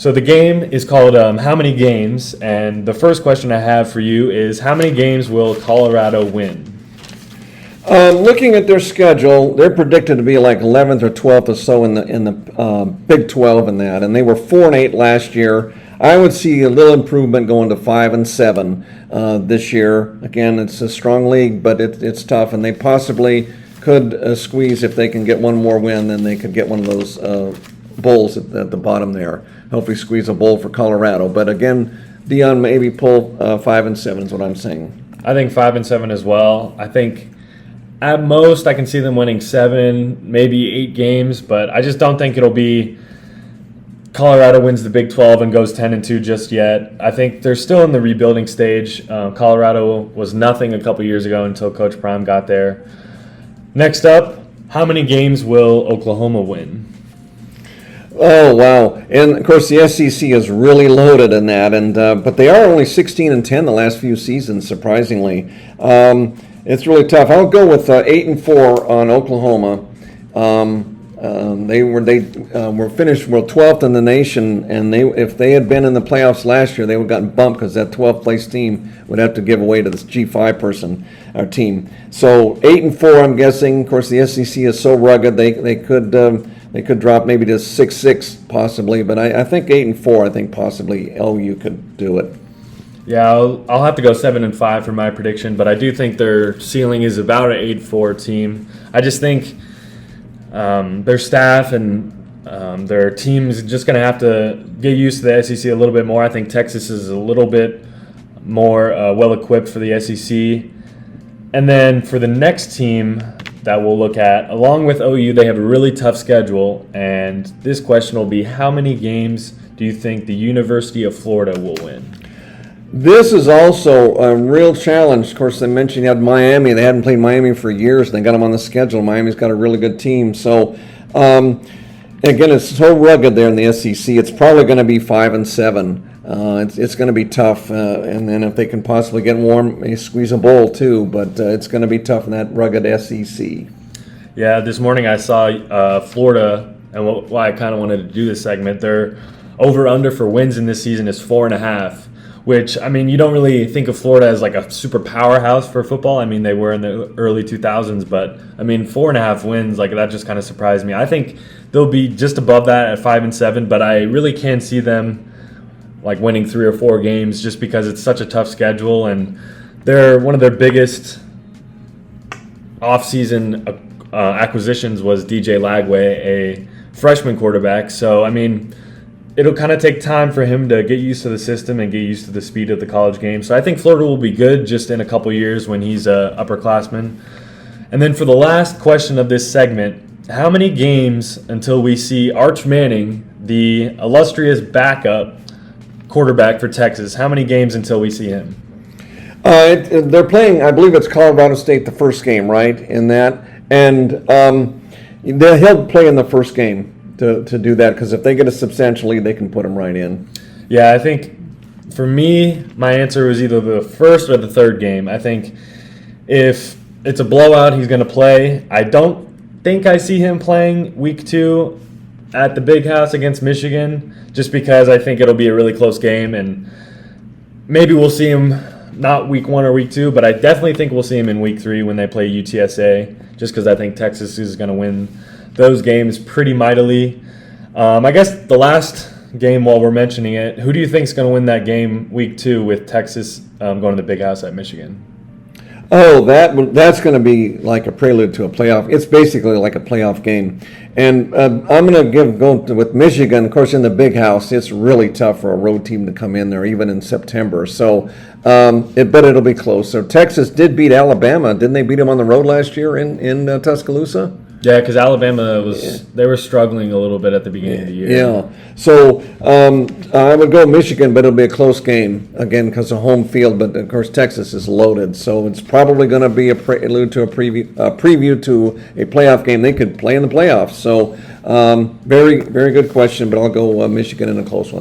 So the game is called How Many Games? And the first question I have for you is, how many games will Colorado win? Looking at their schedule, they're predicted to be like 11th or 12th or so in the Big 12 in that, and they were 4-8 last year. I would see a little improvement going to 5-7 this year. Again, it's a strong league, but it's tough, and they possibly could squeeze if they can get one more win. Then they could get one of those bowls at the bottom there. Hopefully, squeeze a bowl for Colorado. But again, Dion maybe pull 5-7 is what I'm saying. I think 5-7 as well. I think at most I can see them winning 7, maybe 8 games, but I just don't think it'll be Colorado wins the Big 12 and goes 10-2 just yet. I think they're still in the rebuilding stage. Colorado was nothing a couple years ago until Coach Prime got there. Next up, how many games will Oklahoma win? Oh, wow. And, of course, the SEC is really loaded in that, and but they are only 16-10 the last few seasons, surprisingly. It's really tough. I'll go with 8-4 on Oklahoma. They were finished 12th in the nation, and if they had been in the playoffs last year, they would have gotten bumped because that 12th place team would have to give away to this G5 team. So 8-4, I'm guessing. Of course, the SEC is so rugged they could drop maybe to 6-6 possibly, but I think 8-4. I think possibly OU could do it. Yeah, I'll have to go 7-5 for my prediction, but I do think their ceiling is about an 8-4 team. I just think their staff and their team is just going to have to get used to the SEC a little bit more. I think Texas is a little bit more well-equipped for the SEC. And then for the next team that we'll look at, along with OU, they have a really tough schedule. And this question will be, how many games do you think the University of Florida will win? This is also a real challenge. Of course, they mentioned you had Miami. They hadn't played Miami for years, and they got them on the schedule. Miami's got a really good team. So, again, it's so rugged there in the SEC. It's probably going to be 5-7. It's going to be tough. And then if they can possibly get warm, they squeeze a bowl too. But it's going to be tough in that rugged SEC. Yeah, this morning I saw Florida, and why I kind of wanted to do this segment. Their over-under for wins in this season is 4.5. Which, I mean, you don't really think of Florida as like a super powerhouse for football. I mean, they were in the early 2000s, but I mean, 4.5 wins, like that just kind of surprised me. I think they'll be just above that at 5-7, but I really can't see them like winning 3 or 4 games just because it's such a tough schedule, and they're one of their biggest offseason acquisitions was DJ Lagway, a freshman quarterback. So, I mean, it'll kind of take time for him to get used to the system and get used to the speed of the college game. So I think Florida will be good just in a couple years when he's an upperclassman. And then for the last question of this segment, how many games until we see Arch Manning, the illustrious backup quarterback for Texas, how many games until we see him? They're playing, I believe it's Colorado State the first game, right, in that. And he'll play in the first game to do that, because if they get a substantial lead, they can put him right in. Yeah, I think for me, my answer was either the first or the third game. I think if it's a blowout, he's going to play. I don't think I see him playing week 2 at the Big House against Michigan, just because I think it'll be a really close game, and maybe we'll see him not week 1 or week 2, but I definitely think we'll see him in week 3 when they play UTSA, just because I think Texas is going to win those games pretty mightily. I guess the last game, while we're mentioning it, who do you think is going to win that game week 2 with Texas going to the Big House at Michigan? Oh, that's going to be like a prelude to a playoff. It's basically like a playoff game. And I'm going to go with Michigan. Of course, in the Big House, it's really tough for a road team to come in there, even in September. So, but it'll be close. So Texas did beat Alabama. Didn't they beat them on the road last year in Tuscaloosa? Yeah, because Alabama they were struggling a little bit at the beginning of the year. Yeah. So I would go Michigan, but it'll be a close game, again, because of home field. But, of course, Texas is loaded. So it's probably going to be a prelude to a preview to a playoff game. They could play in the playoffs. So very, very good question, but I'll go Michigan in a close one.